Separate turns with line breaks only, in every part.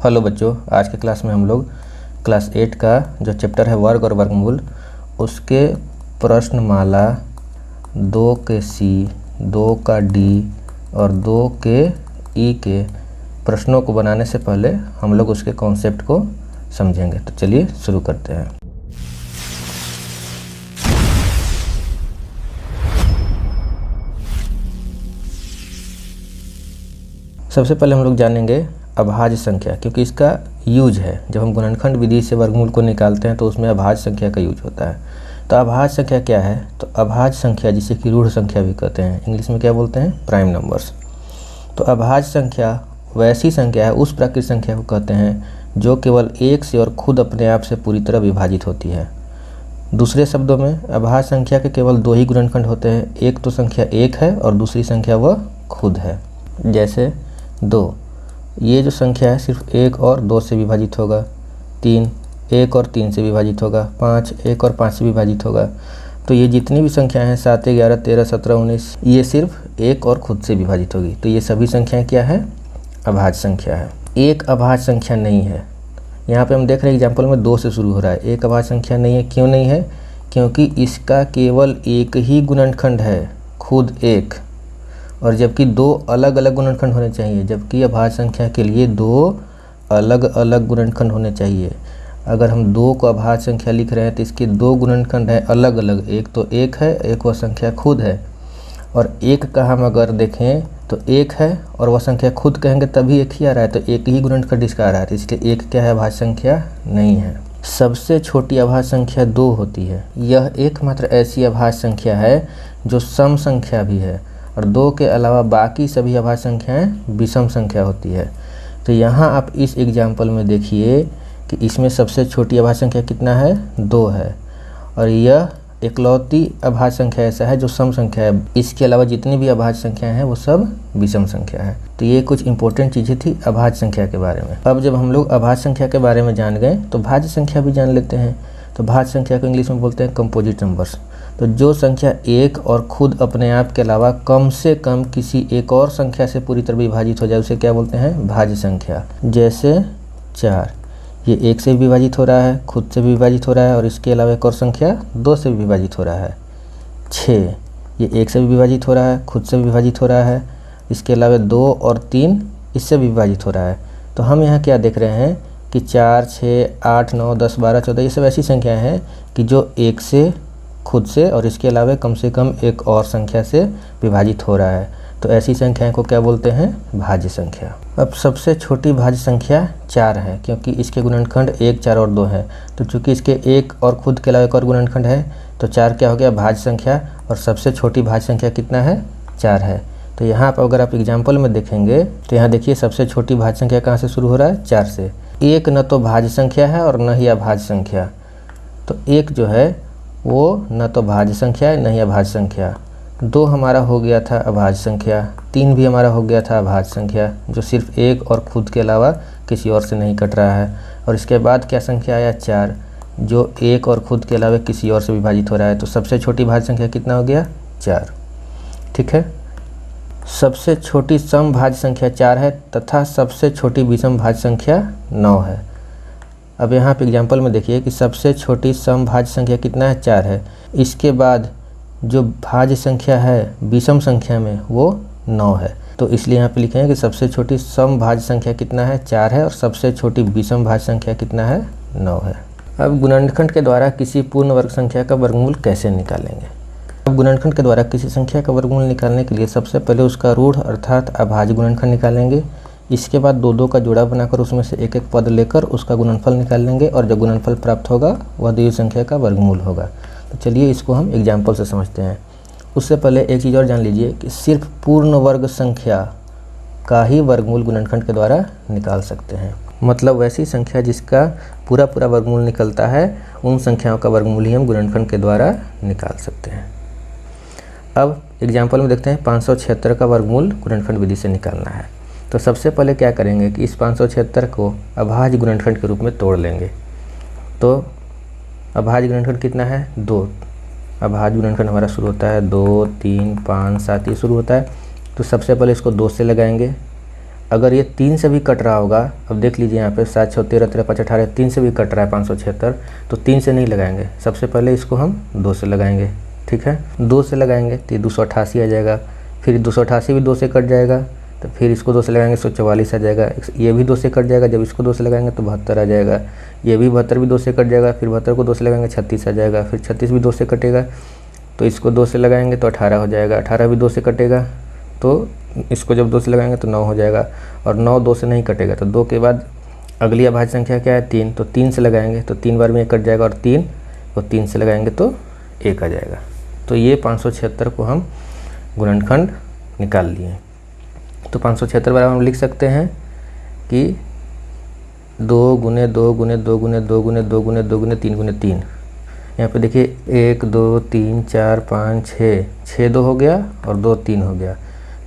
Hello बच्चों, आज के क्लास में हम लोग क्लास 8 का जो चैप्टर है वर्ग और वर्गमूल, उसके प्रश्नमाला 2 के सी, 2 का डी और 2 के ई के प्रश्नों को बनाने से पहले हम लोग उसके कॉन्सेप्ट को समझेंगे। तो चलिए शुरू करते हैं। सबसे पहले हम लोग जानेंगे अभाज्य संख्या, क्योंकि इसका यूज है। जब हम गुणनखंड विधि से वर्गमूल को निकालते हैं तो उसमें अभाज्य संख्या का यूज होता है। तो अभाज्य संख्या क्या है? तो अभाज्य संख्या, जिसे कि रूढ़ संख्या भी कहते हैं, इंग्लिश में क्या बोलते हैं? Prime numbers. तो अभाज्य संख्या वैसी संख्या है, उस प्राकृतिक संख्या को कहते हैं जो केवल एक से और खुद अपने आप से पूरी तरह विभाजित होती है। दूसरे शब्दों में अभाज्य संख्या के केवल 2 ही गुणनखंड होते हैं। एक तो संख्या 1 है और दूसरी संख्या वह खुद है। जैसे 2, ये जो संख्या है सिर्फ 1 और 2 से विभाजित होगा। 3, 1 और 3 से विभाजित होगा। 5, 1 और 5 से विभाजित होगा। तो ये जितनी भी संख्याएं हैं 7, 11, 13, 17, 19, ये सिर्फ 1 और खुद से विभाजित होगी। तो ये सभी संख्याएं क्या है? अभाज्य संख्या है। एक अभाज्य संख्या नहीं है। यहाँ पे हम देख रहे हैं एग्जाम्पल में 2 से शुरू हो रहा है। एक अभाज्य संख्या नहीं है। क्यों नहीं है? क्योंकि इसका केवल एक ही गुणनखंड है, खुद 1, और जबकि 2 अलग अलग गुणनखंड होने चाहिए। जबकि अभाज्य संख्या के लिए 2 अलग अलग गुणनखंड होने चाहिए। अगर हम 2 को अभाज्य संख्या लिख रहे हैं तो इसके 2 गुणनखंड हैं अलग अलग। एक तो 1 है, एक वह संख्या खुद है। और 1 का हम अगर देखें तो 1 है और वह संख्या खुद कहेंगे तभी 1 ही आ रहा है। तो एक ही गुणनखंड इसका आ रहा है, तो इसलिए 1 क्या है? अभाज्य संख्या नहीं है। सबसे छोटी अभाज्य संख्या 2 होती है। यह एकमात्र ऐसी अभाज्य संख्या है जो सम संख्या भी है, और 2 के अलावा बाकी सभी अभाज्य संख्याएं विषम संख्या होती है। तो यहाँ आप इस एग्जाम्पल में देखिए कि इसमें सबसे छोटी अभाज्य संख्या कितना है? 2 है, और यह इकलौती अभाज्य संख्या ऐसा है जो सम संख्या है। इसके अलावा जितनी भी अभाज्य संख्याएं हैं वो सब विषम संख्या है। तो ये कुछ इंपॉर्टेंट चीज़ें थी अभाज्य संख्या के बारे में। अब जब हम लोग अभाज्य संख्या के बारे में जान गए तो भाज्य संख्या भी जान लेते हैं। तो भाज्य संख्या को इंग्लिश में बोलते हैं कंपोजिट नंबर्स। तो जो संख्या 1 और खुद अपने आप के अलावा कम से कम किसी एक और संख्या से पूरी तरह विभाजित हो जाए उसे क्या बोलते हैं? भाज्य संख्या। जैसे 4, ये 1 से भी विभाजित हो रहा है, खुद से भी विभाजित हो रहा है, और इसके अलावा एक और संख्या 2 से भी विभाजित हो रहा है। 6, ये 1 से भी विभाजित हो रहा है, खुद से भी विभाजित हो रहा है, इसके अलावा 2 और 3 इससे भी विभाजित हो रहा है। तो हम यहाँ क्या देख रहे हैं कि 4, 6, 8, 9, 10, 12, 14 ये सब ऐसी संख्याएँ हैं कि जो 1 से, खुद से और इसके अलावा कम से कम एक और संख्या से विभाजित हो रहा है। तो ऐसी संख्याएं को क्या बोलते हैं? भाज्य संख्या। अब सबसे छोटी भाज्य संख्या 4 है, क्योंकि इसके गुणनखंड 1, 4 और 2 हैं। तो चूंकि इसके 1 और खुद के अलावा एक और गुणनखंड है तो 4 क्या हो गया? भाज्य संख्या। और सबसे छोटी भाज्य संख्या कितना है? 4 है। तो यहाँ पर अगर आप एग्जाम्पल में देखेंगे तो यहाँ देखिए सबसे छोटी भाज्य संख्या कहाँ से शुरू हो रहा है? 4 से। 1 न तो भाज्य संख्या है और न ही अभाज्य संख्या। तो 1 जो है वो न तो भाज्य संख्या है न ही अभाज्य संख्या। 2 हमारा हो गया था अभाज्य संख्या। 3 भी हमारा हो गया था अभाज्य संख्या, जो सिर्फ 1 और खुद के अलावा किसी और से नहीं कट रहा है। और इसके बाद क्या संख्या आया? 4, जो 1 और खुद के अलावा किसी और से विभाजित हो रहा है। तो सबसे छोटी भाज्य संख्या कितना हो गया? 4। ठीक है। सबसे छोटी सम भाज्य संख्या 4 है तथा सबसे छोटी विषम भाज्य संख्या 9 है। अब यहाँ पे एग्जाम्पल में देखिए कि सबसे छोटी सम भाज्य संख्या कितना है? 4 है। इसके बाद जो भाज्य संख्या है विषम संख्या में वो 9 है। तो इसलिए यहाँ पे लिखे हैं कि सबसे छोटी सम भाज्य संख्या कितना है? 4 है, और सबसे छोटी विषम भाज्य संख्या कितना है? 9 है। अब गुणनखंड के द्वारा किसी पूर्ण वर्ग संख्या का वर्गमूल कैसे निकालेंगे? अब गुणनखंड के द्वारा किसी संख्या का वर्गमूल निकालने के लिए सबसे पहले उसका रूढ़ अर्थात अभाज्य गुणनखंड निकालेंगे। इसके बाद 2-2 का जोड़ा बनाकर उसमें से एक एक पद लेकर उसका गुणनफल निकाल लेंगे, और जो गुणनफल प्राप्त होगा वह दी हुई संख्या का वर्गमूल होगा। तो चलिए इसको हम एग्जाम्पल से समझते हैं। उससे पहले एक चीज़ और जान लीजिए कि सिर्फ पूर्ण वर्ग संख्या का ही वर्गमूल गुणनखंड के द्वारा निकाल सकते हैं। मतलब वैसी संख्या जिसका पूरा पूरा वर्गमूल निकलता है, उन संख्याओं का वर्गमूल ही हम गुणनखंड के द्वारा निकाल सकते हैं। अब एग्जाम्पल में देखते हैं 576 का वर्गमूल गुणनखंड विधि से निकालना है। तो सबसे पहले क्या करेंगे कि इस 576 को अभाज्य गुणनखंड के रूप में तोड़ लेंगे। तो अभाज्य गुणनखंड कितना है? 2। अभाज्य गुणनखंड हमारा शुरू होता है 2, 3, 5, 7 ये शुरू होता है। तो सबसे पहले इसको 2 से लगाएंगे। अगर ये 3 से भी कट रहा होगा, अब देख लीजिए यहाँ पे 7 6 13 13 5 18 3 से भी कट रहा है 576, तो 3 से नहीं लगाएंगे, सबसे पहले इसको हम 2 से लगाएंगे। ठीक है, 2 से लगाएंगे तो ये 288 आ जाएगा, फिर 288 भी 2 से कट जाएगा, तो फिर इसको 2 से लगाएंगे 144 आ जाएगा, ये भी 2 से कट जाएगा, जब इसको 2 से लगाएंगे तो 72 आ जाएगा, ये भी 72 भी 2 से कट जाएगा, फिर 72 को 2 से लगाएंगे 36 आ जाएगा, फिर 36 भी 2 से कटेगा तो इसको 2 से लगाएंगे तो 18 हो जाएगा, 18 भी 2 से कटेगा तो इसको जब 2 से लगाएंगे तो 9 हो जाएगा, और 9 2 से नहीं कटेगा तो 2 के बाद अगली अभाज्य संख्या क्या है 3, तो 3 से लगाएंगे तो 3 बार में 1 कट जाएगा, और 3 से लगाएंगे तो 1 आ जाएगा। तो ये 576 को हम गुणनखंड निकाल लिए। तो 576 बराबर हम लिख सकते हैं कि 2 गुने 2 गुने 2 गुने 2 गुने 2 गुने 2 गुने 3 गुने 3। यहाँ पे देखिए 1 2 3 4 5 6 2 हो गया और 2 3 हो गया,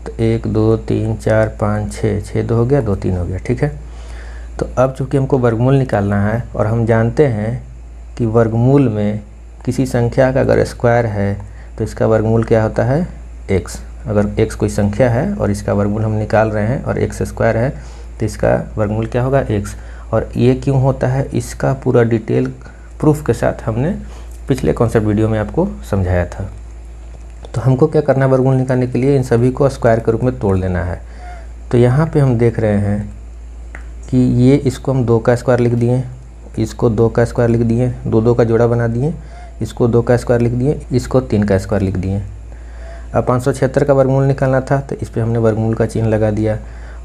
तो 1 2 3 4 5 6 2 हो गया, 2 3 हो गया। ठीक है, तो अब चूँकि हमको वर्गमूल निकालना है और हम जानते हैं कि वर्गमूल में किसी संख्या का अगर स्क्वायर है तो इसका वर्गमूल क्या होता है x। अगर x कोई संख्या है और इसका वर्गमूल हम निकाल रहे हैं और x स्क्वायर है तो इसका वर्गमूल क्या होगा x। और ये क्यों होता है इसका पूरा डिटेल प्रूफ के साथ हमने पिछले कॉन्सेप्ट वीडियो में आपको समझाया था। तो हमको क्या करना है, वर्गमूल निकालने के लिए इन सभी को स्क्वायर के रूप में तोड़ लेना है। तो यहाँ पे हम देख रहे हैं कि ये इसको हम 2 का स्क्वायर लिख दिए, इसको 2 का स्क्वायर लिख दिए, 2 2 का जोड़ा बना दिए, इसको 2 का स्क्वायर लिख दिए, इसको 3 का स्क्वायर लिख दिए। अब 576 का वर्गमूल निकालना था तो इस पर हमने वर्गमूल का चिन्ह लगा दिया,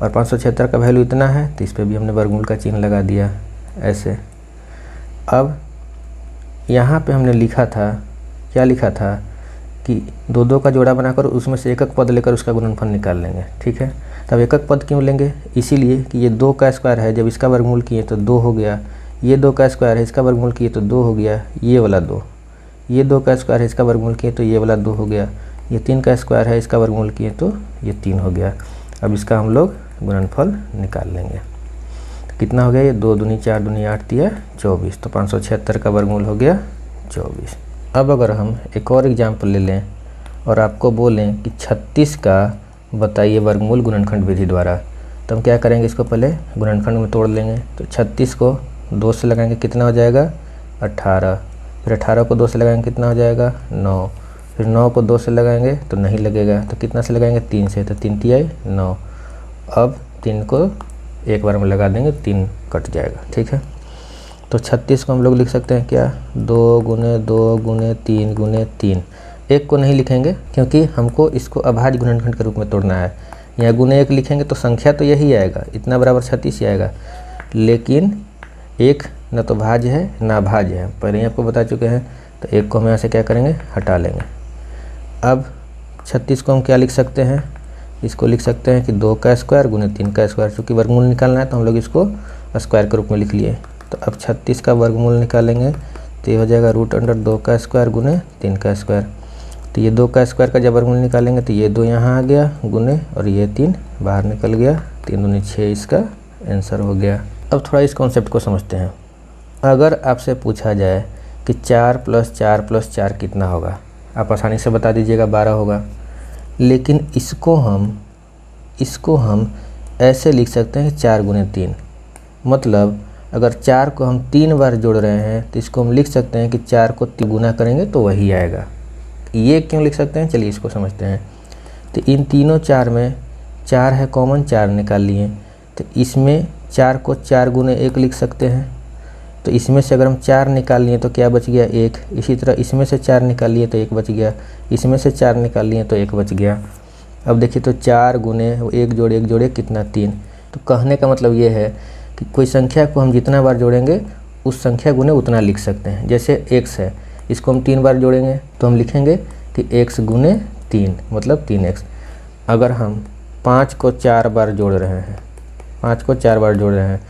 और 576 का वैल्यू इतना है तो इस पर भी हमने वर्गमूल का चिन्ह लगा दिया ऐसे। अब यहाँ पे हमने लिखा था, क्या लिखा था कि 2 2 का जोड़ा बनाकर उसमें से एक पद लेकर उसका गुणनफल निकाल लेंगे। ठीक है, तब एक पद क्यों लेंगे, इसीलिए कि ये 2 का स्क्वायर है, जब इसका वर्गमूल किए तो 2 हो गया, ये 2 का स्क्वायर है इसका वर्गमूल किए तो 2 हो गया, ये वाला 2, ये 2 का स्क्वायर है इसका वर्गमूल किए तो ये वाला 2 हो गया, ये 3 का स्क्वायर है इसका वर्गमूल किए तो ये 3 हो गया। अब इसका हम लोग गुणनफल निकाल लेंगे। तो कितना हो गया, ये 2 दूनी 4 दूनी 8 दिया 24, तो 576 का वर्गमूल हो गया 24। अब अगर हम एक और एग्जाम्पल ले लें और आपको बोलें कि 36 का बताइए वर्गमूल गुणनखंड विधि द्वारा, तो हम क्या करेंगे, इसको पहले गुणनखंड में तोड़ लेंगे। तो 36 को 2 से लगाएंगे कितना हो जाएगा 18, फिर 18 को 2 से लगाएंगे कितना हो जाएगा 9, फिर 9 को 2 से लगाएंगे तो नहीं लगेगा, तो कितना से लगाएंगे 3 से, तो 3 तिहाई 9। अब 3 को एक बार में लगा देंगे 3 कट जाएगा। ठीक है, तो 36 को हम लोग लिख सकते हैं क्या 2 गुने 2 गुने 3 गुने 3। 1 को नहीं लिखेंगे क्योंकि हमको इसको अभाज्य गुणनखंड के रूप में तोड़ना है। यहाँ गुने 1 लिखेंगे तो संख्या तो यही आएगा, इतना बराबर 36 ही आएगा, लेकिन 1 न तो भाज्य है ना भाज्य है, पहले ही आपको बता चुके हैं। तो 1 को हम यहाँ से क्या करेंगे हटा लेंगे। अब 36 को हम क्या लिख सकते हैं, इसको लिख सकते हैं कि 2 का स्क्वायर गुने 3 का स्क्वायर, चूँकि वर्गमूल निकालना है तो हम लोग इसको स्क्वायर के रूप में लिख लिए। तो अब 36 का वर्गमूल निकालेंगे तो ये हो जाएगा √2 का स्क्वायर गुने 3 का स्क्वायर। तो ये 2 का स्क्वायर का जब वर्गमूल निकालेंगे तो ये 2 यहाँ आ गया गुने, और ये 3 बाहर निकल गया, 3 दूनी 6 इसका आंसर हो गया। अब थोड़ा इस कॉन्सेप्ट को समझते हैं। अगर आपसे पूछा जाए कि 4 + 4 + 4 कितना होगा, आप आसानी से बता दीजिएगा 12 होगा, लेकिन इसको हम ऐसे लिख सकते हैं कि 4 गुने 3, मतलब अगर 4 को हम 3 बार जोड़ रहे हैं तो इसको हम लिख सकते हैं कि 4 को 3 गुना करेंगे तो वही आएगा। ये क्यों लिख सकते हैं, चलिए इसको समझते हैं। तो इन तीनों 4 में 4 है कॉमन, 4 निकाल लिए, तो इसमें 4 को 4 गुने 1 लिख सकते हैं। तो इसमें से अगर हम 4 निकाल लिए तो क्या बच गया 1, इसी तरह इसमें से 4 निकाल लिए तो 1 बच गया, इसमें से 4 निकाल लिए तो 1 बच गया। अब देखिए तो 4 गुने 1 जोड़े 1 जोड़े कितना 3। तो कहने का मतलब ये है कि कोई संख्या को हम जितना बार जोड़ेंगे उस संख्या गुने उतना लिख सकते हैं। जैसे x है, इसको हम 3 बार जोड़ेंगे तो हम लिखेंगे कि x गुने 3 मतलब 3x। अगर हम 5 को 4 बार जोड़ रहे हैं, 5 को 4 बार जोड़ रहे हैं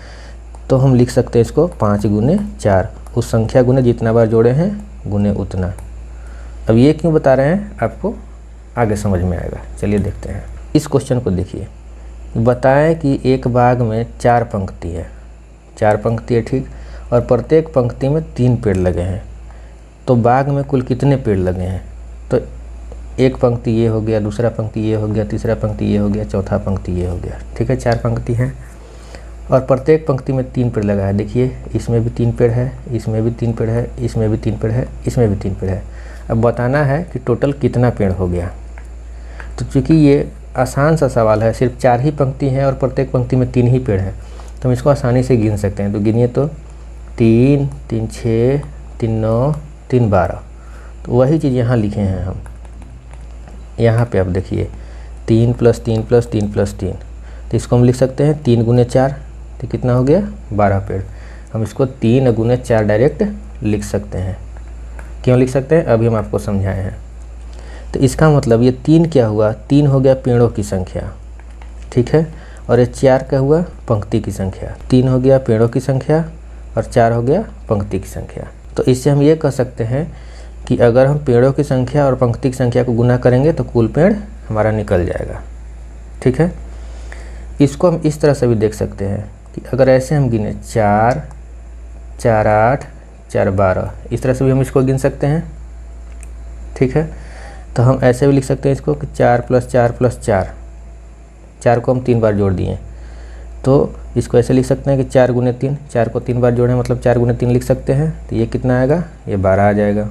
तो हम लिख सकते हैं इसको 5 गुने 4, उस संख्या गुने जितना बार जोड़े हैं गुने उतना। अब ये क्यों बता रहे हैं आपको आगे समझ में आएगा, चलिए देखते हैं। इस क्वेश्चन को देखिए, बताएं कि एक बाग में 4 पंक्ति है, 4 पंक्ति है ठीक, और प्रत्येक पंक्ति में 3 पेड़ लगे हैं, तो बाग में कुल कितने पेड़ लगे हैं। तो एक पंक्ति ये हो गया, दूसरा पंक्ति ये हो गया, तीसरा पंक्ति ये हो गया, चौथा पंक्ति ये हो गया। ठीक है, 4 पंक्ति हैं और प्रत्येक पंक्ति में 3 पेड़ लगा है। देखिए इसमें भी 3 पेड़ है, इसमें भी 3 पेड़ है, इसमें भी 3 पेड़ है, इसमें भी 3 पेड़ है। अब बताना है कि टोटल कितना पेड़ हो गया। तो चूँकि ये आसान सा सवाल है, सिर्फ 4 ही पंक्ति हैं और प्रत्येक पंक्ति में 3 ही पेड़ हैं, तो हम इसको आसानी से गिन सकते हैं। तो गिनिए तो 3, 3 6, 3 9, 3 12। तो वही चीज़ यहाँ लिखे हैं हम। यहाँ पे आप देखिए 3 + 3 + 3 + 3, तो इसको हम लिख सकते हैं 3 × 4, तो कितना हो गया 12 पेड़। हम इसको 3 × 4 डायरेक्ट लिख सकते हैं। क्यों लिख सकते हैं अभी हम आपको समझाए हैं। तो इसका मतलब ये 3 क्या हुआ, 3 हो गया पेड़ों की संख्या। ठीक है, और ये 4 क्या हुआ पंक्ति की संख्या। 3 हो गया पेड़ों की संख्या और 4 हो गया पंक्ति की संख्या। तो इससे हम ये कह सकते हैं कि अगर हम पेड़ों की संख्या और पंक्ति की संख्या को गुना करेंगे तो कुल पेड़ हमारा निकल जाएगा। ठीक है, इसको हम इस तरह से भी देख सकते हैं कि अगर ऐसे हम गिने 4, 4 8, 4 12, इस तरह से भी हम इसको गिन सकते हैं। ठीक है, तो हम ऐसे भी लिख सकते हैं इसको कि 4 + 4 + 4, 4 को हम 3 बार जोड़ दिए, तो इसको ऐसे लिख सकते हैं कि 4 × 3, 4 को 3 बार जोड़ें मतलब 4 × 3 लिख सकते हैं। तो ये कितना आएगा, ये 12 आ जाएगा।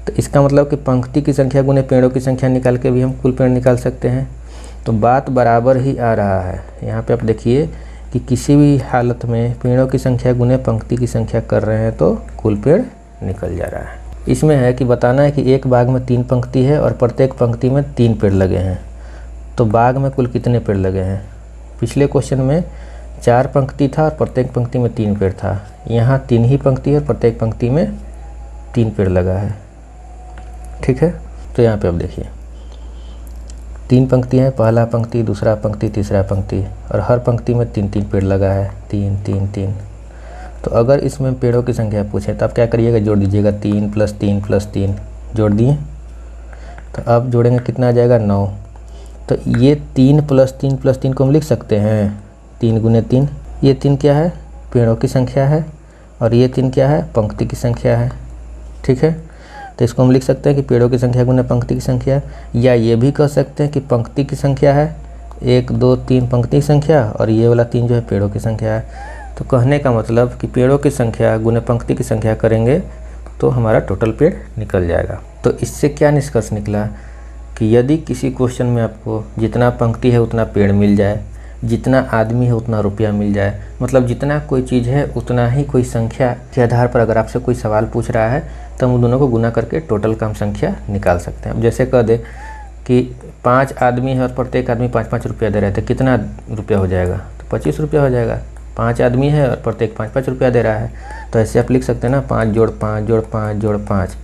तो इसका मतलब कि पंक्ति की संख्या गुने पेड़ों की संख्या निकाल के भी हम कुल पेड़ निकाल सकते हैं। तो बात बराबर ही आ रहा है। यहाँ पे आप देखिए कि किसी भी हालत में पेड़ों की संख्या गुने पंक्ति की संख्या कर रहे हैं तो कुल पेड़ निकल जा रहा है। इसमें है कि बताना है कि एक बाग में 3 पंक्ति है और प्रत्येक पंक्ति में 3 पेड़ लगे हैं, तो बाग में कुल कितने पेड़ लगे हैं। पिछले क्वेश्चन में 4 पंक्ति था और प्रत्येक पंक्ति में 3 पेड़ था, यहाँ 3 ही पंक्ति है और प्रत्येक पंक्ति में 3 पेड़ लगा है। ठीक है, तो यहाँ पे आप देखिए 3 पंक्ति हैं, पहला पंक्ति, दूसरा पंक्ति, तीसरा पंक्ति, और हर पंक्ति में 3-3 पेड़ लगा है, 3 3 3। तो अगर इसमें पेड़ों की संख्या पूछे तो आप क्या करिएगा, जोड़ दीजिएगा 3 + 3 + 3, जोड़ दिए। तो अब जोड़ेंगे कितना आ जाएगा 9। तो ये 3 + 3 + 3 को हम लिख सकते हैं 3 × 3। ये 3 क्या है, पेड़ों की संख्या है और ये 3 क्या है, पंक्ति की संख्या है। ठीक है, तो इसको हम लिख सकते हैं कि पेड़ों की संख्या गुना पंक्ति की संख्या, या ये भी कह सकते हैं कि पंक्ति की संख्या है 1 2 3 पंक्ति की संख्या और ये वाला 3 जो है पेड़ों की संख्या है। तो कहने का मतलब कि पेड़ों की संख्या गुना पंक्ति की संख्या करेंगे तो हमारा टोटल पेड़ निकल जाएगा। तो इससे क्या निष्कर्ष निकला कि यदि किसी क्वेश्चन में आपको जितना पंक्ति है उतना पेड़ मिल जाए, जितना आदमी है उतना रुपया मिल जाए, मतलब जितना कोई चीज़ है उतना ही कोई संख्या के आधार पर अगर आपसे कोई सवाल पूछ रहा है तो हम उन दोनों को गुना करके टोटल का हम संख्या निकाल सकते हैं। अब जैसे कह दे कि 5 आदमी है और प्रत्येक आदमी 5-5 रुपया दे रहे थे, कितना रुपया हो जाएगा, तो 25 रुपया हो जाएगा। 5 आदमी है और प्रत्येक 5-5 रुपया दे रहा है, तो ऐसे आप लिख सकते हैं ना 5 + 5 + 5 + 5,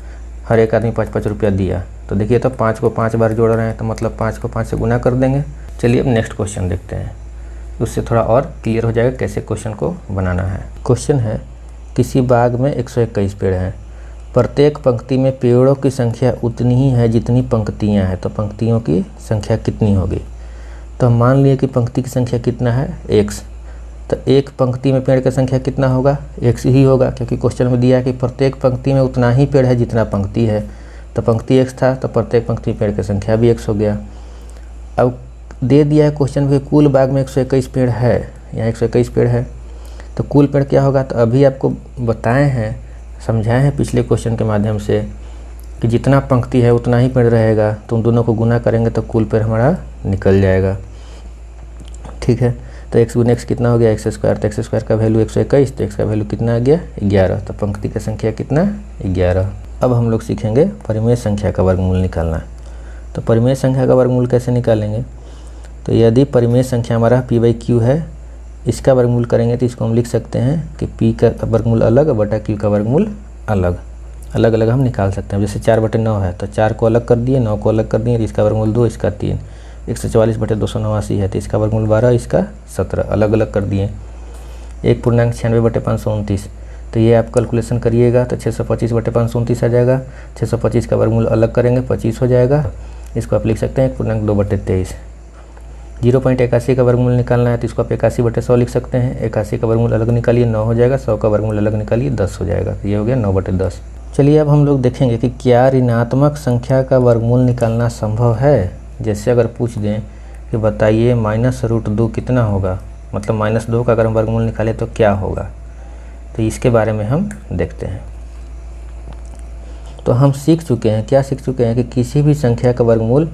हर एक आदमी 5-5 रुपया दिया। तो देखिए तो 5 को 5 बार जोड़ रहे हैं तो मतलब 5 को 5 से गुना कर देंगे। चलिए अब नेक्स्ट क्वेश्चन देखते हैं, उससे थोड़ा और क्लियर हो जाएगा कैसे क्वेश्चन को बनाना है। क्वेश्चन है, किसी बाग में 121 पेड़ हैं, प्रत्येक पंक्ति में पेड़ों की संख्या उतनी ही है जितनी पंक्तियां हैं, तो पंक्तियों की संख्या कितनी होगी। तो हम मान लिए कि पंक्ति की संख्या कितना है x, तो एक पंक्ति में पेड़ की संख्या कितना होगा, x ही होगा, क्योंकि क्वेश्चन में दिया है कि प्रत्येक पंक्ति में उतना ही पेड़ है जितना पंक्ति है। तो पंक्ति x था तो प्रत्येक पंक्ति पेड़ की संख्या भी x हो गया। अब दे दिया है क्वेश्चन में कुल बाग में 121 पेड़ है, यहाँ 121 पेड़ है, तो कुल पेड़ क्या होगा। तो अभी आपको बताए हैं, समझाए हैं पिछले क्वेश्चन के माध्यम से कि जितना पंक्ति है उतना ही पेड़ रहेगा, तो उन दोनों को गुना करेंगे तो कुल पेड़ हमारा निकल जाएगा। ठीक है, तो x × x कितना हो गया, x², तो x² का वैल्यू 121, तो x का वैल्यू कितना आ गया 11, तो पंक्ति का संख्या कितना 11। अब हम लोग सीखेंगे परिमेय संख्या का वर्गमूल निकालना। तो परिमेय संख्या का वर्गमूल कैसे निकालेंगे, तो यदि परिमेय संख्या हमारा p/q है, इसका वर्गमूल करेंगे तो इसको हम लिख सकते हैं कि p का वर्गमूल अलग बटा q का वर्गमूल अलग, अलग अलग हम निकाल सकते हैं। जैसे 4/9 है तो 4 को अलग कर दिए, 9 को अलग कर दिए, इसका वर्गमूल 2, इसका 3। 144/289 है तो इसका वर्गमूल 12, इसका 17, अलग अलग कर दिए। 1.96/529, तो ये आप कैलकुलेशन करिएगा तो 625/529 आ जाएगा। 625 का वर्गमूल अलग करेंगे 25 हो जाएगा, इसको आप लिख सकते हैं 1.2/23। 0.81 का वर्गमूल निकालना है तो इसको आप 81/100 लिख सकते हैं। 81 का वर्गमूल अलग निकालिए 9 हो जाएगा, 100 का वर्गमूल अलग निकालिए 10 हो जाएगा, तो ये हो गया 9/10। चलिए अब हम लोग देखेंगे कि क्या ऋणात्मक संख्या का वर्गमूल निकालना संभव है। जैसे अगर पूछ दें कि बताइए -√2 कितना होगा, मतलब -2 का अगर हम वर्गमूल निकालें तो क्या होगा, तो इसके बारे में हम देखते हैं। तो हम सीख चुके हैं, क्या सीख चुके हैं कि किसी भी संख्या का वर्गमूल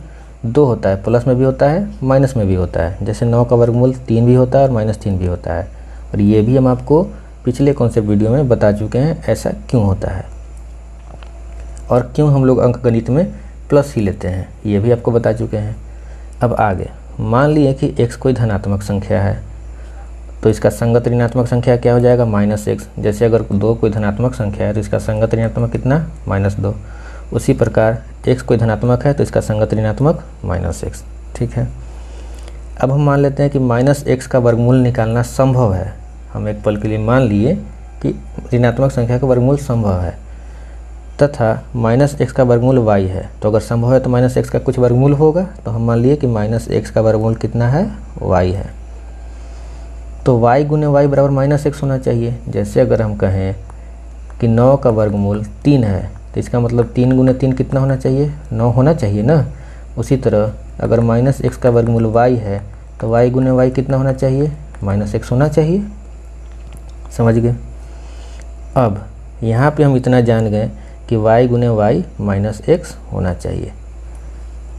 2 होता है, प्लस में भी होता है माइनस में भी होता है। जैसे 9 का वर्गमूल 3 भी होता है और -3 भी होता है। और ये भी हम आपको पिछले कॉन्सेप्ट वीडियो में बता चुके हैं ऐसा क्यों होता है और क्यों हम लोग अंकगणित में प्लस ही लेते हैं, ये भी आपको बता चुके हैं। अब आगे मान लिए कि x कोई धनात्मक संख्या है, तो इसका संगत ऋणात्मक संख्या क्या हो जाएगा, -x। जैसे अगर 2 कोई धनात्मक संख्या है तो इसका संगत ऋणात्मक कितना, -2। उसी प्रकार x कोई धनात्मक है तो इसका संगत ऋणात्मक -x। ठीक है, अब हम मान लेते हैं कि -x का वर्गमूल निकालना संभव है। हम एक पल के लिए मान लिए कि ऋणात्मक संख्या का वर्गमूल संभव है तथा -x का वर्गमूल y है। तो अगर संभव है तो -x का कुछ वर्गमूल होगा, तो हम मान लिए कि -x का वर्गमूल कितना है, y है। तो y गुने y बराबर -x होना चाहिए। जैसे अगर हम कहें कि 9 का वर्गमूल 3 है तो इसका मतलब 3 गुने 3 कितना होना चाहिए, 9 होना चाहिए ना। उसी तरह अगर -x का वर्गमूल y है तो y गुने y कितना होना चाहिए, -x होना चाहिए। समझ गए। अब यहाँ पे हम इतना जान गए कि y गुने y -x होना चाहिए।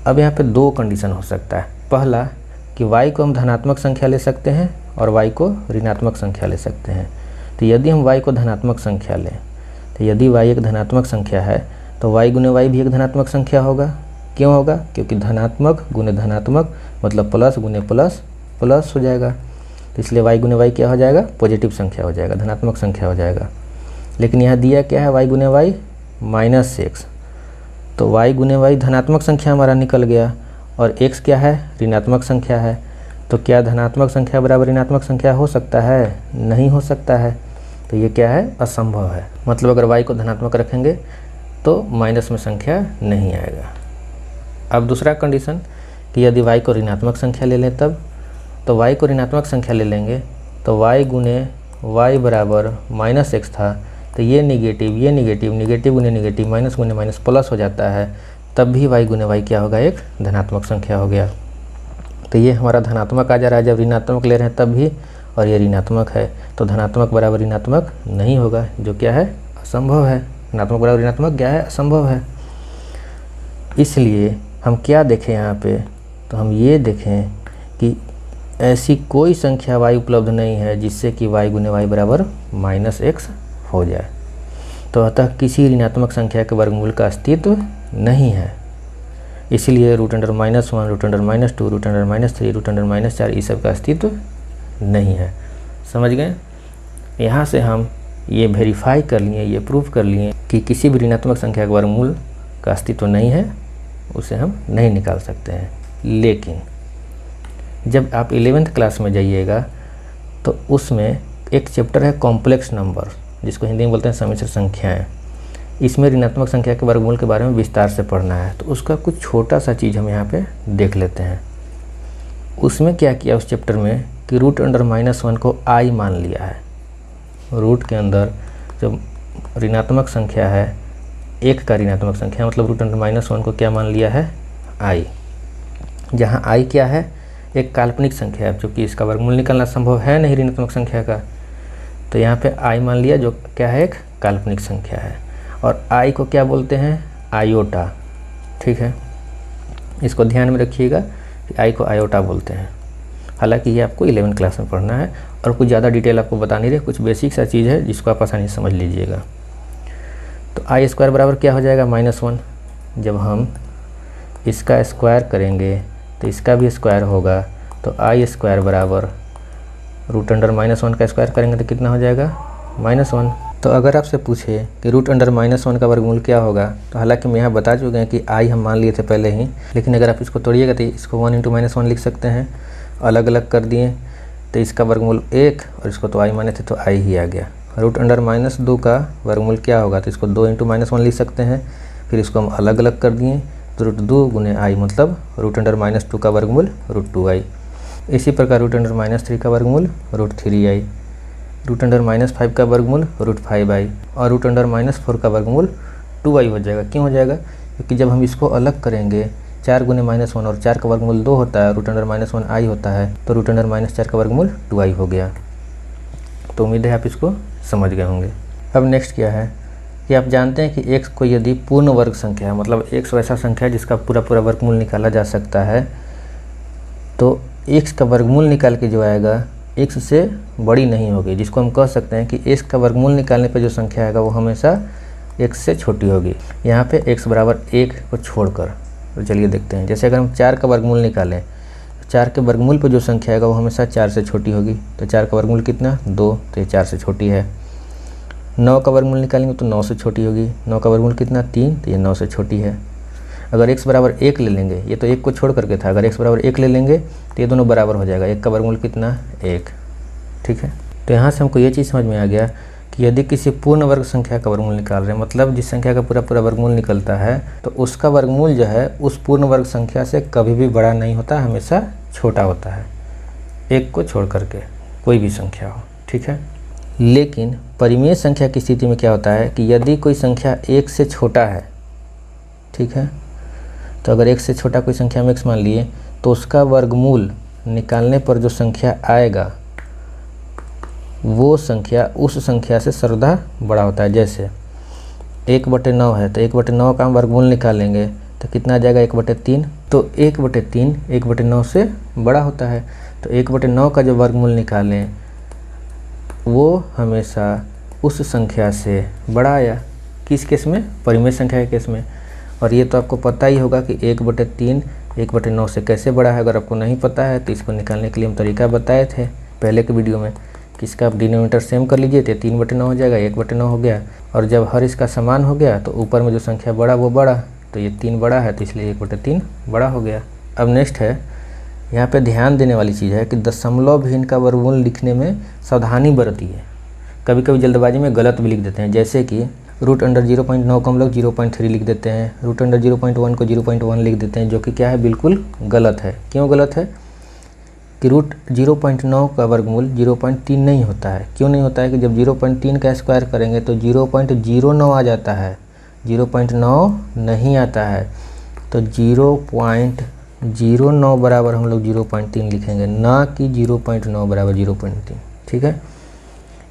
अब यहाँ पे 2 कंडीशन हो सकता है। पहला कि y को हम धनात्मक संख्या ले सकते हैं और y को ऋणात्मक संख्या ले सकते हैं। तो यदि हम y को धनात्मक संख्या लें, तो यदि y एक धनात्मक संख्या है तो y गुने y भी एक धनात्मक संख्या होगा। क्यों होगा, क्योंकि धनात्मक गुने धनात्मक मतलब प्लस गुने प्लस प्लस हो जाएगा। तो इसलिए y गुने y क्या हो जाएगा, पॉजिटिव संख्या हो जाएगा, धनात्मक संख्या हो जाएगा। लेकिन यहाँ दिया क्या है, y गुने y -x। तो y गुने y धनात्मक संख्या हमारा निकल गया और x क्या है, ऋणात्मक संख्या है। तो क्या धनात्मक संख्या बराबर ऋणात्मक संख्या हो सकता है, नहीं हो सकता है। तो ये क्या है, असंभव है। मतलब अगर y को धनात्मक रखेंगे तो माइनस में संख्या नहीं आएगा। अब दूसरा कंडीशन कि यदि y को ऋणात्मक संख्या ले लें तब, तो y को ऋणात्मक संख्या ले लेंगे तो y गुने y बराबर -x था, तो ये निगेटिव नेगेटिव गुने नेगेटिव माइनस गुने माइनस प्लस हो जाता है, तब भी y गुने y क्या होगा, एक धनात्मक संख्या हो गया। तो ये हमारा धनात्मक आ जा रहा है जब ऋणात्मक ले रहे हैं तब भी, और ये ऋणात्मक है तो धनात्मक बराबर ऋणात्मक नहीं होगा, जो क्या है, असंभव है। धनात्मक बराबर ऋणात्मक क्या है, असंभव है। इसलिए हम क्या देखें यहाँ पे, तो हम ये देखें कि ऐसी कोई संख्या y उपलब्ध नहीं है जिससे कि y गुने y बराबर -x हो जाए। तो अतः किसी ऋणात्मक संख्या के वर्गमूल का अस्तित्व नहीं है। इसलिए √1, √-2, √-3, √-4 इस सब का अस्तित्व नहीं है। समझ गए। यहाँ से हम ये वेरीफाई कर लिए, ये प्रूफ कर लिए कि किसी भी ऋणात्मक संख्या के वर्गमूल का अस्तित्व नहीं है, उसे हम नहीं निकाल सकते हैं। लेकिन जब आप 11th क्लास में जाइएगा तो उसमें एक चैप्टर है कॉम्प्लेक्स नंबर, जिसको हिंदी में बोलते हैं सम्मिश्र संख्याएं। इसमें ऋणात्मक संख्या के वर्गमूल के बारे में विस्तार से पढ़ना है, तो उसका कुछ छोटा सा चीज़ हम यहाँ पे देख लेते हैं। उसमें क्या किया उस चैप्टर में कि √1 को i मान लिया है। रूट के अंदर जो ऋणात्मक संख्या है, एक का ऋणात्मक संख्या मतलब √1 को क्या मान लिया है, i। जहाँ i क्या है, एक काल्पनिक संख्या है, क्योंकि इसका वर्गमूल निकालना संभव है नहीं ऋणात्मक संख्या का, तो यहाँ पे i मान लिया, जो क्या है, एक काल्पनिक संख्या है। और i को क्या बोलते हैं, आयोटा। ठीक है, इसको ध्यान में रखिएगा कि i को आयोटा बोलते हैं। हालांकि ये आपको 11th क्लास में पढ़ना है और कुछ ज़्यादा डिटेल आपको बता नहीं रहे, कुछ बेसिक सा चीज़ है जिसको आप आसानी से समझ लीजिएगा। तो i² बराबर क्या हो जाएगा, -1। जब हम इसका स्क्वायर करेंगे तो इसका भी स्क्वायर होगा, तो i² बराबर √1 का स्क्वायर करेंगे तो कितना हो जाएगा, -1। तो अगर आपसे पूछे कि √1 का वर्गमूल क्या होगा, तो हालांकि हम यहाँ बता चुके हैं कि i हम मान लिए थे पहले ही, लेकिन अगर आप इसको तोड़िएगा तो इसको 1 × -1 लिख सकते हैं। अलग अलग कर दिए तो इसका वर्गमूल 1 और इसको तो i माने थे तो i ही आ गया। √2 का वर्गमूल क्या होगा, तो इसको 2 × -1 लिख सकते हैं। फिर इसको हम अलग अलग कर दिए तो √2 गुने i मतलब √2 का वर्गमूल √2i। इसी प्रकार √3 का वर्गमूल √3i। √-5 का वर्गमूल √5i और √4 का वर्गमूल 2i हो जाएगा। क्यों हो जाएगा? क्योंकि जब हम इसको अलग करेंगे 4 × -1 और 4 का वर्गमूल 2 होता है, √-1i होता है, तो √-4 का वर्गमूल 2i हो गया। तो उम्मीद है आप इसको समझ गए होंगे। अब नेक्स्ट क्या है कि आप जानते हैं कि x को यदि पूर्ण वर्ग संख्या है, मतलब x वैसा संख्या है जिसका पूरा वर्गमूल निकाला जा सकता है, तो x का वर्गमूल निकाल के जो आएगा x से बड़ी नहीं होगी, जिसको हम कह सकते हैं कि x का वर्गमूल निकालने पे जो संख्या आएगा वो हमेशा x से छोटी होगी। यहाँ पे x बराबर 1 को छोड़कर, तो चलिए देखते हैं। जैसे अगर हम 4 का वर्गमूल निकालें, 4 के वर्गमूल पे जो संख्या आएगा वो हमेशा 4 से छोटी होगी। तो 4 का वर्गमूल कितना? 2, तो ये 4 से छोटी है। 9 का वर्गमूल निकालेंगे तो 9 से छोटी होगी। 9 का वर्गमूल कितना? 3, तो ये 9 से छोटी है। अगर x बराबर 1 ले लेंगे, ये तो 1 को छोड़ करके था, अगर x बराबर 1 ले लेंगे तो ये दोनों बराबर हो जाएगा। 1 का वर्गमूल कितना? 1। ठीक है, तो यहाँ से हमको ये चीज़ समझ में आ गया कि यदि किसी पूर्ण वर्ग संख्या का वर्गमूल निकाल रहे हैं, मतलब जिस संख्या का पूरा वर्गमूल निकलता है, तो उसका वर्गमूल जो है उस पूर्ण वर्ग संख्या से कभी भी बड़ा नहीं होता, हमेशा छोटा होता है, 1 को छोड़ करके, कोई भी संख्या हो। ठीक है, लेकिन परिमेय संख्या की स्थिति में क्या होता है कि यदि कोई संख्या 1 से छोटा है, ठीक है, तो अगर 1 से छोटा कोई संख्या हम x मान लिए, तो उसका वर्गमूल निकालने पर जो संख्या आएगा वो संख्या उस संख्या से सर्वदा बड़ा होता है। जैसे 1/9 है, तो 1/9 का हम वर्गमूल निकालेंगे तो कितना आ जाएगा? 1/3। तो 1/3 1/9 से बड़ा होता है, तो 1/9 का जो वर्गमूल निकालें वो हमेशा उस संख्या से बड़ा आया। किस केस में? परिमेय संख्या के केस में। और ये तो आपको पता ही होगा कि 1/3 1/9 से कैसे बड़ा है। अगर आपको नहीं पता है तो इसको निकालने के लिए हम तरीका बताए थे पहले के वीडियो में कि इसका आप डिनोमिनेटर सेम कर लीजिए तो 3/9 हो जाएगा, 1/9 हो गया। और जब हर इसका समान हो गया तो ऊपर में जो संख्या बड़ा वो बड़ा, तो ये 3 बड़ा है तो इसलिए 1/3 बड़ा हो गया। अब नेक्स्ट है, यहाँ पे ध्यान देने वाली चीज़ है कि दशमलव भिन्न का वर्गमूल लिखने में सावधानी बरतिए। कभी कभी जल्दबाजी में गलत भी लिख देते हैं, जैसे कि √0.9 को हम लोग 0.3 लिख देते हैं, √0.1 को 0.1 लिख देते हैं, जो कि क्या है? बिल्कुल गलत है। क्यों गलत है? कि √0.9 का वर्गमूल 0.3 नहीं होता है। क्यों नहीं होता है? कि जब 0.3 का स्क्वायर करेंगे तो 0.09 आ जाता है, 0.9 नहीं आता है। तो 0.09 बराबर हम लोग 0.3 लिखेंगे, ना कि 0.9 बराबर 0.3। ठीक है,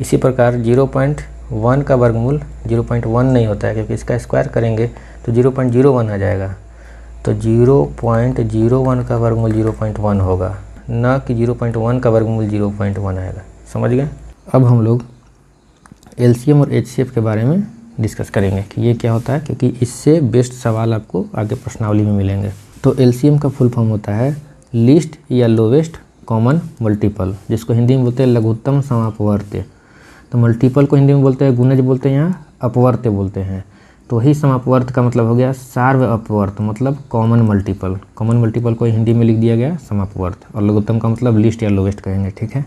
इसी प्रकार 0.1 का वर्गमूल 0.1 नहीं होता है, क्योंकि इसका स्क्वायर करेंगे तो 0.01 आ जाएगा। तो 0.01 का वर्गमूल 0.1 होगा, ना कि 0.1 का वर्गमूल 0.1 आएगा। समझ गए? अब हम लोग एलसीएम और एचसीएफ के बारे में डिस्कस करेंगे कि ये क्या होता है, क्योंकि इससे बेस्ट सवाल आपको आगे प्रश्नावली में मिलेंगे। तो एलसीएम का फुल फॉर्म होता है लीस्ट या लोवेस्ट कॉमन मल्टीपल, जिसको हिंदी में बोलते हैं लघुत्तम समापवर्त्य। तो मल्टीपल को हिंदी में बोलते हैं गुणज बोलते हैं, यहाँ अपवर्त्य बोलते हैं। तो ही समापवर्त का मतलब हो गया सार्व अपवर्त, मतलब कॉमन मल्टीपल। कॉमन मल्टीपल को हिंदी में लिख दिया गया समापवर्त, और लघुत्तम का मतलब लीस्ट या लोवेस्ट कहेंगे। ठीक है,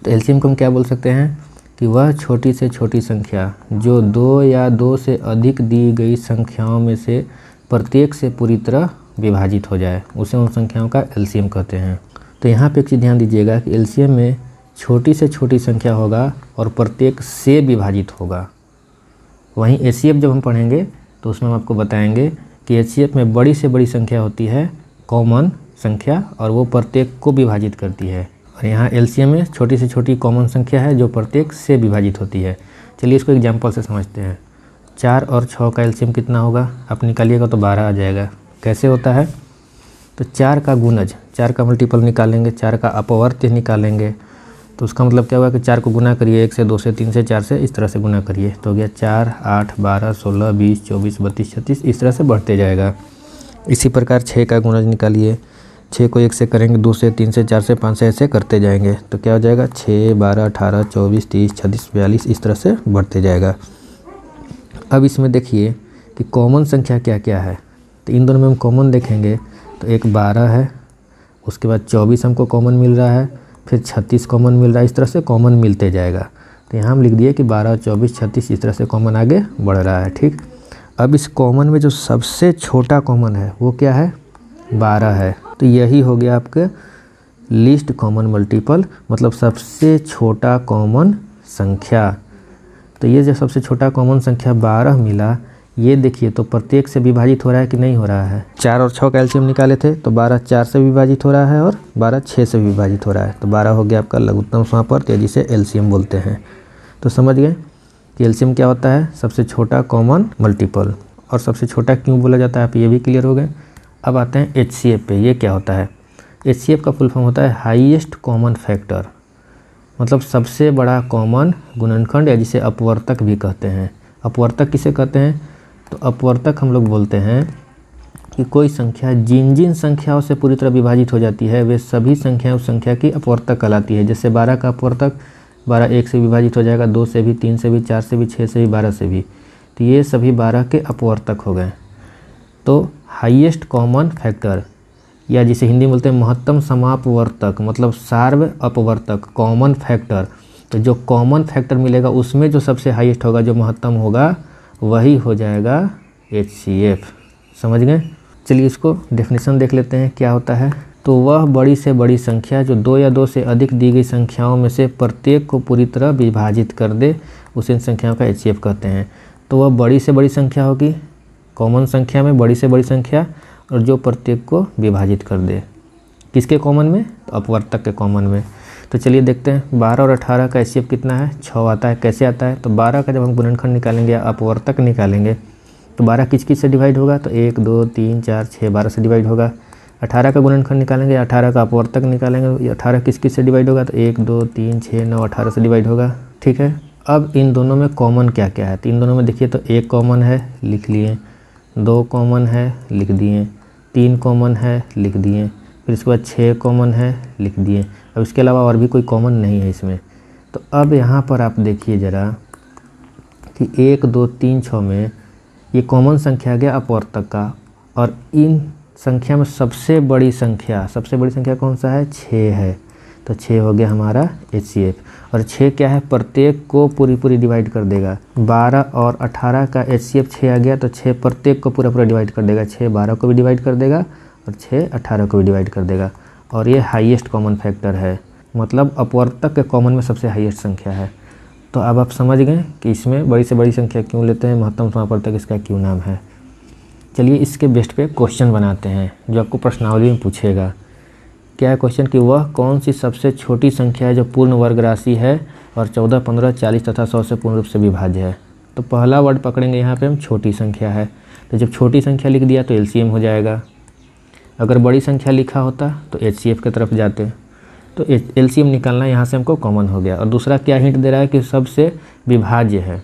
तो एलसीएम को हम क्या बोल सकते हैं कि वह छोटी से छोटी संख्या जो 2 या 2 से अधिक दी गई संख्याओं में से प्रत्येक से पूरी तरह विभाजित हो जाए, उसे उन संख्याओं का एलसीएम कहते हैं। तो यहाँ पे एक चीज़ ध्यान दीजिएगा कि एलसीएम में छोटी से छोटी संख्या होगा और प्रत्येक से विभाजित होगा। वहीं एचसीएफ जब हम पढ़ेंगे तो उसमें हम आपको बताएंगे कि एचसीएफ में बड़ी से बड़ी संख्या होती है कॉमन संख्या, और वो प्रत्येक को विभाजित करती है। और यहाँ एलसीएम में छोटी से छोटी कॉमन संख्या है जो प्रत्येक से विभाजित होती है। चलिए इसको एग्जाम्पल से समझते हैं। 4 और 6 का एलसीएम कितना होगा? आप निकालिएगा तो 12 आ जाएगा। कैसे होता है? तो 4 का गुणज, 4 का मल्टीपल निकालेंगे, 4 का अपवर्त्य निकालेंगे, तो उसका मतलब क्या हुआ कि 4 को गुना करिए 1 से, 2 से, 3 से, 4 से, इस तरह से गुना करिए तो हो गया 4, 8, 12, 16, 20, 24, 32, 36, इस तरह से बढ़ते जाएगा। इसी प्रकार 6 का गुणज निकालिए, 6 को 1 से करेंगे, 2 से, 3 से, 4 से, 5 से, ऐसे करते जाएंगे तो क्या हो जाएगा 6, 12, 18, 24, 30, 36, 42, इस तरह से बढ़ते जाएगा। अब इसमें देखिए कि कॉमन संख्या क्या क्या है, तो इन दोनों में हम कॉमन देखेंगे तो एक 12 है, उसके बाद 24 हमको कॉमन मिल रहा है, फिर 36 कॉमन मिल रहा है, इस तरह से कॉमन मिलते जाएगा। तो यहाँ हम लिख दिए कि 12, 24, 36 इस तरह से कॉमन आगे बढ़ रहा है। ठीक, अब इस कॉमन में जो सबसे छोटा कॉमन है वो क्या है? 12 है। तो यही हो गया आपके लीस्ट कॉमन मल्टीपल मतलब सबसे छोटा कॉमन संख्या। तो ये जो सबसे छोटा कॉमन संख्या 12 मिला, ये देखिए तो प्रत्येक से विभाजित हो रहा है कि नहीं हो रहा है। 4 और 6 का एलसीएम निकाले थे तो 12 4 से विभाजित हो रहा है और 12 6 से विभाजित हो रहा है। तो 12 हो गया आपका लघुत्तम समापवर्त, या जिसे एलसीएम बोलते हैं। तो समझ गए कि एलसीएम क्या होता है, सबसे छोटा कॉमन मल्टीपल। और सबसे छोटा क्यों बोला जाता है, आप ये भी क्लियर हो गए। अब आते हैं एचसीएफ पे। ये क्या होता है, एचसीएफ का फुल फॉर्म होता है हाईएस्ट कॉमन फैक्टर, मतलब सबसे बड़ा कॉमन गुणनखंड, या जिसे अपवर्तक भी कहते हैं। अपवर्तक किसे कहते हैं, तो अपवर्तक हम लोग बोलते हैं कि कोई संख्या जिन जिन संख्याओं से पूरी तरह विभाजित हो जाती है वे सभी संख्याएं उस संख्या की अपवर्तक कहलाती है। जैसे 12 का अपवर्तक 12 1 से विभाजित हो जाएगा, 2 से भी, 3 से भी, 4 से भी, 6 से भी, 12 से भी। तो ये सभी 12 के अपवर्तक हो गए। तो हाईएस्ट कॉमन फैक्टर, या जिसे हिंदी में बोलते हैं महत्तम समापवर्तक, मतलब सार्व अपवर्तक, कॉमन फैक्टर। तो जो कॉमन फैक्टर मिलेगा उसमें जो सबसे हाईएस्ट होगा, जो महत्तम होगा, वही हो जाएगा एचसीएफ। समझ गए। चलिए इसको डेफिनेशन देख लेते हैं क्या होता है। तो वह बड़ी से बड़ी संख्या जो 2 या 2 से अधिक दी गई संख्याओं में से प्रत्येक को पूरी तरह विभाजित कर दे, उसे इन संख्याओं का एचसीएफ कहते हैं। तो वह बड़ी से बड़ी संख्या होगी, कॉमन संख्या में बड़ी से बड़ी संख्या, और जो प्रत्येक को विभाजित कर दे। किसके कॉमन में, तो अपवर्तक के कॉमन में। तो चलिए देखते हैं 12 और 18 का एचसीएफ कितना है, 6 आता है। कैसे आता है, तो 12 का जब हम गुणनखंड निकालेंगे या अपवर्तक निकालेंगे तो 12 किस किस से डिवाइड होगा, तो 1 2 3 4 6 12 से डिवाइड होगा। 18 का गुणनखंड निकालेंगे, 18 का अपवर्तक निकालेंगे, 18 किस किस से डिवाइड होगा, तो 1 2 3 6 9 18 से डिवाइड होगा। ठीक है। अब इन दोनों में कॉमन क्या क्या है, तो इन दोनों में देखिए तो 1 कॉमन है, लिख लिए। 2 कॉमन है, लिख दिए। 3 कॉमन है, लिख दिए। फिर इसके बाद 6 कॉमन है, लिख दिए। अब इसके अलावा और भी कोई कॉमन नहीं है इसमें। तो अब यहाँ पर आप देखिए ज़रा कि 1 2 3 6 में ये कॉमन संख्या गया अपवर्तक का, और इन संख्या में सबसे बड़ी संख्या कौन सा है, 6 है। तो 6 हो गया हमारा एचसीएफ। और 6 क्या है, प्रत्येक को पूरी डिवाइड कर देगा। 12 और 18 का एचसीएफ 6 आ गया, तो 6 प्रत्येक को पूरा डिवाइड कर देगा। 6 12 को भी डिवाइड कर देगा और 6 18 को भी डिवाइड कर देगा। और ये हाईएस्ट कॉमन फैक्टर है, मतलब अपवर्तक के कॉमन में सबसे हाईएस्ट संख्या है। तो अब आप समझ गए कि इसमें बड़ी से बड़ी संख्या क्यों लेते हैं, महत्तम समापवर्तक इसका क्यों नाम है। चलिए इसके बेस्ट पे क्वेश्चन बनाते हैं जो आपको प्रश्नावली में पूछेगा। क्या है क्वेश्चन, कि वह कौन सी सबसे छोटी संख्या है जो पूर्ण वर्ग राशि है और 14 15 40 तथा 100 से पूर्ण रूप से विभाज्य है। तो पहला वर्ड पकड़ेंगे यहाँ पे हम, छोटी संख्या है। तो जब छोटी संख्या लिख दिया तो एलसीएम हो जाएगा। अगर बड़ी संख्या लिखा होता तो एचसीएफ की तरफ जाते। तो एलसीएम निकालना यहाँ से हमको कॉमन हो गया। और दूसरा क्या हिंट दे रहा है कि सबसे विभाज्य है।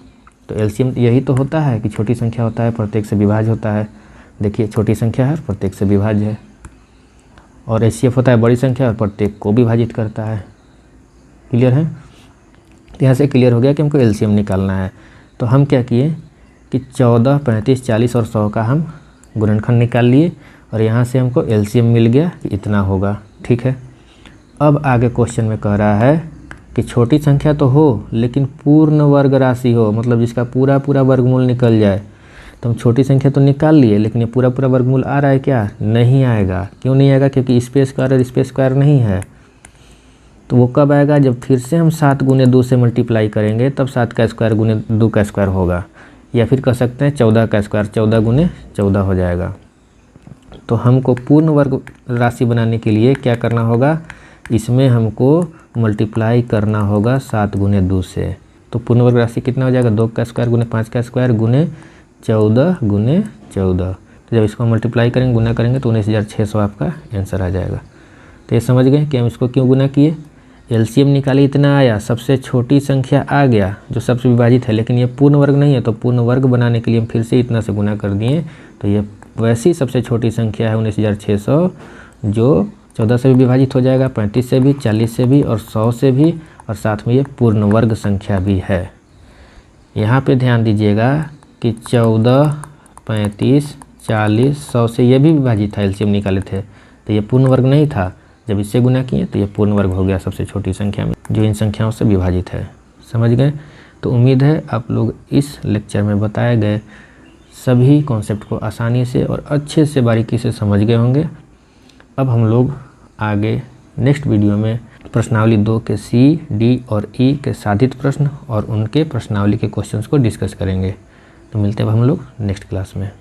तो एलसीएम यही तो होता है कि छोटी संख्या होता है, प्रत्येक से विभाज्य होता है। देखिए छोटी संख्या है, प्रत्येक से विभाज्य है। और एचसीएफ होता है बड़ी संख्या और प्रत्येक को विभाजित करता है। क्लियर है। तो यहाँ से क्लियर हो गया कि हमको एलसीएम निकालना है। तो हम क्या किए कि 14 35 40 और 100 का हम गुणनखंड निकाल लिए, और यहाँ से हमको एलसीएम मिल गया कि इतना होगा। ठीक है। अब आगे क्वेश्चन में कह रहा है कि छोटी संख्या तो हो लेकिन पूर्ण वर्ग राशि हो, मतलब जिसका पूरा वर्गमूल निकल जाए। तो हम छोटी संख्या तो निकाल लिए, लेकिन ये पूरा वर्गमूल आ रहा है क्या, नहीं आएगा। क्यों नहीं आएगा, क्योंकि स्पेस स्क्वायर और स्पेस स्क्वायर नहीं है। तो वो कब आएगा, जब फिर से हम 7 गुने 2 से मल्टीप्लाई करेंगे, तब 7 का स्क्वायर गुने 2 का स्क्वायर होगा। या फिर कह सकते हैं 14 का स्क्वायर 14 गुने 14 हो जाएगा। तो हमको पूर्ण वर्ग राशि बनाने के लिए क्या करना होगा, इसमें हमको मल्टीप्लाई करना होगा 7 गुने 2 से। तो पूर्ण वर्ग राशि कितना हो जाएगा, 2 का स्क्वायर गुने 5 का स्क्वायर गुने 14 गुने 14। तो जब इसको मल्टीप्लाई करेंगे, गुना करेंगे तो 19,600 आपका आंसर आ जाएगा। तो ये समझ गए कि हम इसको क्यों गुना किए। एलसीएम निकाली, इतना आया, सबसे छोटी संख्या आ गया जो सबसे विभाजित है, लेकिन ये पूर्ण वर्ग नहीं है। तो पूर्ण वर्ग बनाने के लिए हम फिर से इतना से गुना कर दिए। तो ये वैसी सबसे छोटी संख्या है 19,600, जो 14 से भी विभाजित हो जाएगा, 35 से भी, 40 से भी और 100 से भी, और साथ में ये पूर्ण वर्ग संख्या भी है। यहाँ पे ध्यान दीजिएगा कि 14 35 40 100 से ये भी विभाजित था, एलसीएम निकाले थे, तो ये पूर्ण वर्ग नहीं था। जब इससे गुना किए तो ये पूर्ण वर्ग हो गया सबसे छोटी संख्या में, जो इन संख्याओं से विभाजित है। समझ गए। तो उम्मीद है आप लोग इस लेक्चर में बताए गए सभी कॉन्सेप्ट को आसानी से और अच्छे से बारीकी से समझ गए होंगे। अब हम लोग आगे नेक्स्ट वीडियो में प्रश्नावली 2 के सी, डी और ई के साधित प्रश्न और उनके प्रश्नावली के क्वेश्चंस को डिस्कस करेंगे। तो मिलते हैं हम लोग नेक्स्ट क्लास में।